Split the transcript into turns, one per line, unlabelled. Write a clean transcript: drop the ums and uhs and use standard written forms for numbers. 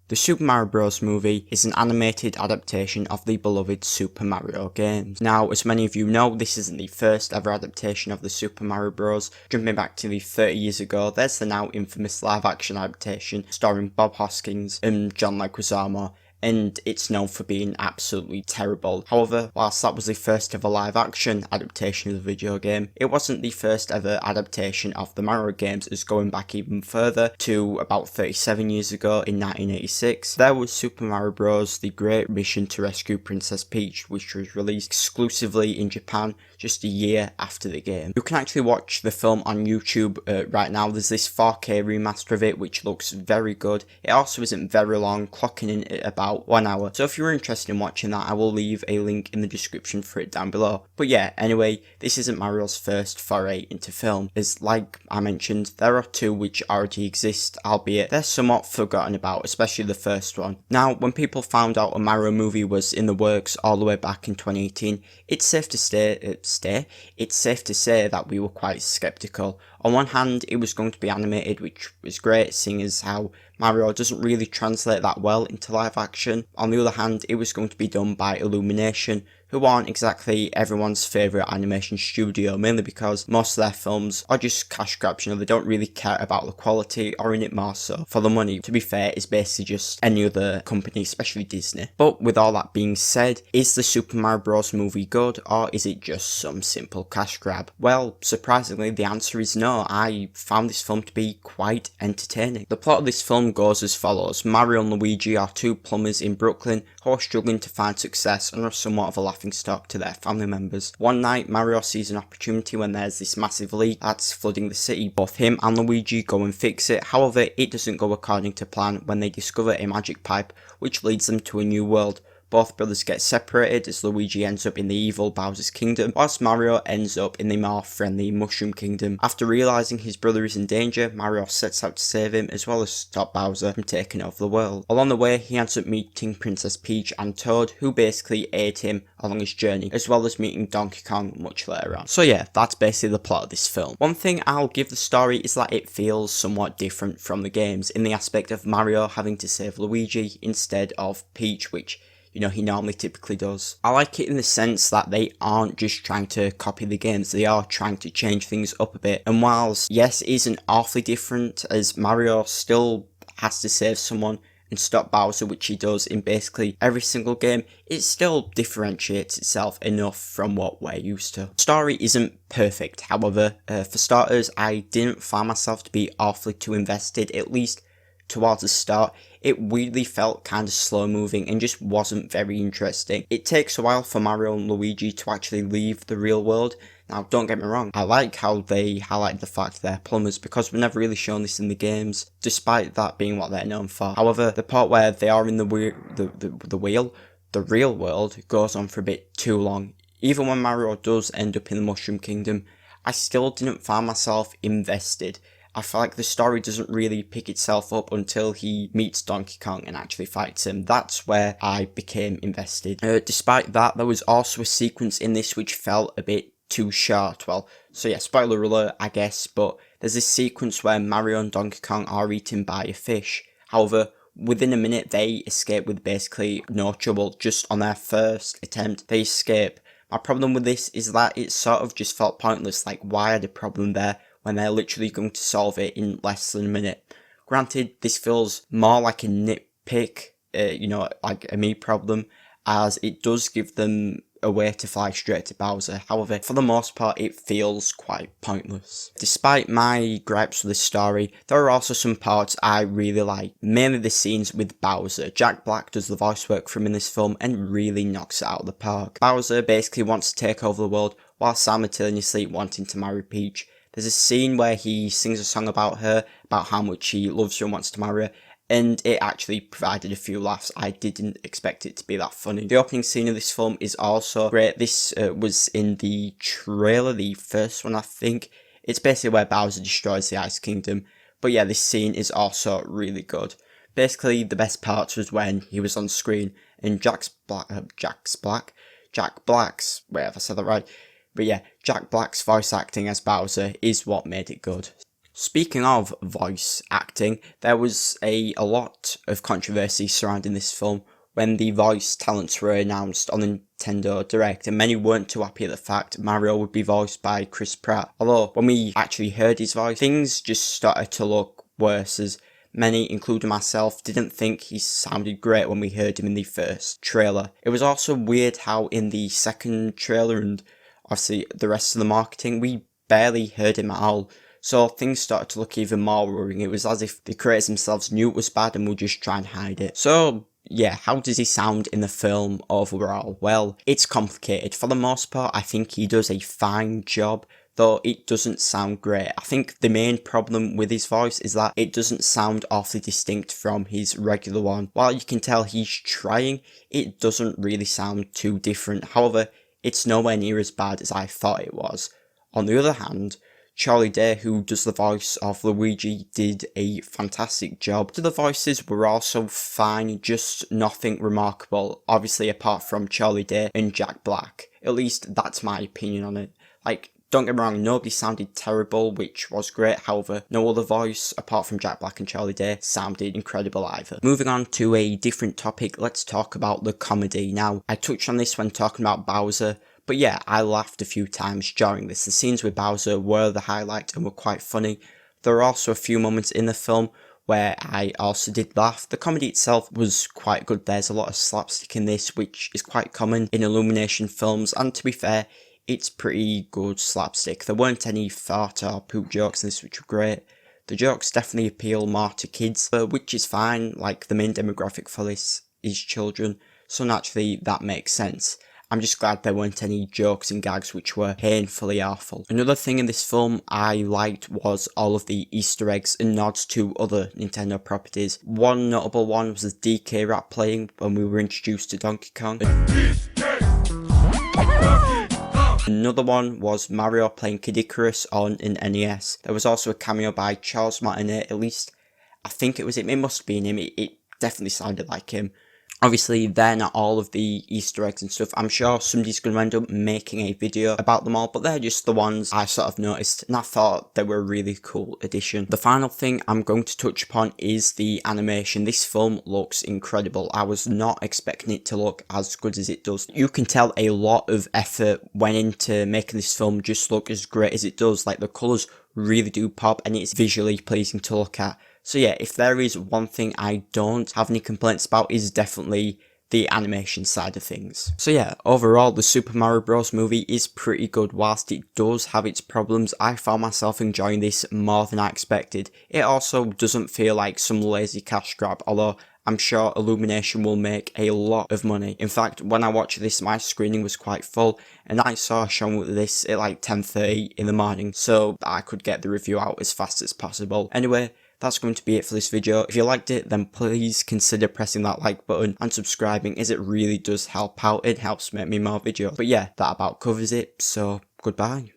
The Super Mario Bros. Movie is an animated adaptation of the beloved Super Mario games. Now, as many of you know, this isn't the first ever adaptation of the Super Mario Bros. Jumping back to the 30 years ago, there's the now infamous live-action adaptation starring Bob Hoskins and John Leguizamo, and it's known for being absolutely terrible. However, whilst that was the first ever live action adaptation of the video game, it wasn't the first ever adaptation of the Mario games, as going back even further to about 37 years ago in 1986, there was Super Mario Bros. The Great Mission to Rescue Princess Peach, which was released exclusively in Japan just a year after the game. You can actually watch the film on YouTube right now. There's this 4K remaster of it, which looks very good. It also isn't very long, clocking in at about 1 hour. So if you're interested in watching that, I will leave a link in the description for it down below. But yeah, anyway, this isn't Mario's first foray into film, as like I mentioned, there are two which already exist, albeit they're somewhat forgotten about, especially the first one. Now, when people found out a Mario movie was in the works all the way back in 2018, it's safe to say that we were quite skeptical. On one hand, it was going to be animated, which was great, seeing as how Mario doesn't really translate that well into live action. On the other hand, it was going to be done by Illumination, who aren't exactly everyone's favourite animation studio, mainly because most of their films are just cash grabs. They don't really care about the quality, or in it more so for the money. To be fair, it's basically just any other company, especially Disney. But with all that being said, is the Super Mario Bros. Movie good, or is it just some simple cash grab? Well, surprisingly, the answer is no. I found this film to be quite entertaining. The plot of this film goes as follows. Mario and Luigi are two plumbers in Brooklyn who are struggling to find success and are somewhat of a laughingstock to their family members. One night, Mario sees an opportunity when there's this massive leak that's flooding the city. Both him and Luigi go and fix it. However, it doesn't go according to plan when they discover a magic pipe which leads them to a new world. Both brothers get separated as Luigi ends up in the evil Bowser's Kingdom, whilst Mario ends up in the more friendly Mushroom Kingdom. After realising his brother is in danger, Mario sets out to save him, as well as stop Bowser from taking over the world. Along the way, he ends up meeting Princess Peach and Toad, who basically aid him along his journey, as well as meeting Donkey Kong much later on. So yeah, that's basically the plot of this film. One thing I'll give the story is that it feels somewhat different from the games, in the aspect of Mario having to save Luigi instead of Peach, which he normally typically does. I like it in the sense that they aren't just trying to copy the games, they are trying to change things up a bit. And whilst, yes, it isn't awfully different, as Mario still has to save someone and stop Bowser, which he does in basically every single game, it still differentiates itself enough from what we're used to. The story isn't perfect, however. For starters, I didn't find myself to be awfully too invested, at least towards the start. It weirdly felt kind of slow moving and just wasn't very interesting. It takes a while for Mario and Luigi to actually leave the real world. Now, don't get me wrong, I like how they highlight the fact they're plumbers, because we've never really shown this in the games, despite that being what they're known for. However, the part where they are in the real world goes on for a bit too long. Even when Mario does end up in the Mushroom Kingdom, I still didn't find myself invested. I feel like the story doesn't really pick itself up until he meets Donkey Kong and actually fights him. That's where I became invested. Despite that, there was also a sequence in this which felt a bit too short. Well, so yeah, spoiler alert, I guess, but there's this sequence where Mario and Donkey Kong are eaten by a fish. However, within a minute, they escape with basically no trouble. Just on their first attempt, they escape. My problem with this is that it sort of just felt pointless. Like, why had a problem there when they're literally going to solve it in less than a minute? Granted, this feels more like a nitpick, like a me problem, as it does give them a way to fly straight to Bowser. However, for the most part, it feels quite pointless. Despite my gripes with the story, there are also some parts I really like, mainly the scenes with Bowser. Jack Black does the voice work for him in this film and really knocks it out of the park. Bowser basically wants to take over the world while simultaneously wanting to marry Peach. There's a scene where he sings a song about her, about how much he loves her and wants to marry her, and it actually provided a few laughs. I didn't expect it to be that funny. The opening scene of this film is also great. This was in the trailer, the first one I think. It's basically where Bowser destroys the Ice Kingdom. But yeah, this scene is also really good. Basically, the best part was when he was on screen and Jack Black's, wait if I said that right. But yeah, Jack Black's voice acting as Bowser is what made it good. Speaking of voice acting, there was a lot of controversy surrounding this film when the voice talents were announced on the Nintendo Direct, and many weren't too happy at the fact Mario would be voiced by Chris Pratt. Although, when we actually heard his voice, things just started to look worse, as many, including myself, didn't think he sounded great when we heard him in the first trailer. It was also weird how in the second trailer and obviously the rest of the marketing, we barely heard him at all. So things started to look even more worrying. It was as if the creators themselves knew it was bad and would just try and hide it. So yeah, how does he sound in the film overall? Well, it's complicated. For the most part, I think he does a fine job, though it doesn't sound great. I think the main problem with his voice is that it doesn't sound awfully distinct from his regular one. While you can tell he's trying, it doesn't really sound too different. However, it's nowhere near as bad as I thought it was. On the other hand, Charlie Day, who does the voice of Luigi, did a fantastic job. The voices were also fine, just nothing remarkable, obviously apart from Charlie Day and Jack Black. At least that's my opinion on it. Like, don't get me wrong, nobody sounded terrible, which was great. However, no other voice, apart from Jack Black and Charlie Day, sounded incredible either. Moving on to a different topic, let's talk about the comedy. Now, I touched on this when talking about Bowser, but yeah, I laughed a few times during this. The scenes with Bowser were the highlight and were quite funny. There are also a few moments in the film where I also did laugh. The comedy itself was quite good. There's a lot of slapstick in this, which is quite common in Illumination films, and to be fair, it's pretty good slapstick. There weren't any fart or poop jokes in this, which were great. The jokes definitely appeal more to kids, which is fine. Like, the main demographic for this is children, so naturally that makes sense. I'm just glad there weren't any jokes and gags which were painfully awful. Another thing in this film I liked was all of the Easter eggs and nods to other Nintendo properties. One notable one was the DK rap playing when we were introduced to Donkey Kong. Another one was Mario playing Kid Icarus on an NES. There was also a cameo by Charles Martinet, at least I think it was him. It must have been him. It definitely sounded like him. Obviously, they're not all of the Easter eggs and stuff. I'm sure somebody's going to end up making a video about them all, but they're just the ones I sort of noticed, and I thought they were a really cool addition. The final thing I'm going to touch upon is the animation. This film looks incredible. I was not expecting it to look as good as it does. You can tell a lot of effort went into making this film just look as great as it does. Like, the colours really do pop, and it's visually pleasing to look at. So yeah, if there is one thing I don't have any complaints about, is definitely the animation side of things. So yeah, overall the Super Mario Bros. Movie is pretty good. Whilst it does have its problems, I found myself enjoying this more than I expected. It also doesn't feel like some lazy cash grab, although I'm sure Illumination will make a lot of money. In fact, when I watched this, my screening was quite full, and I saw a showing with this at like 10:30 in the morning, so I could get the review out as fast as possible. Anyway, that's going to be it for this video. If you liked it, then please consider pressing that like button and subscribing, as it really does help out. It helps make me more videos. But yeah, that about covers it, so goodbye.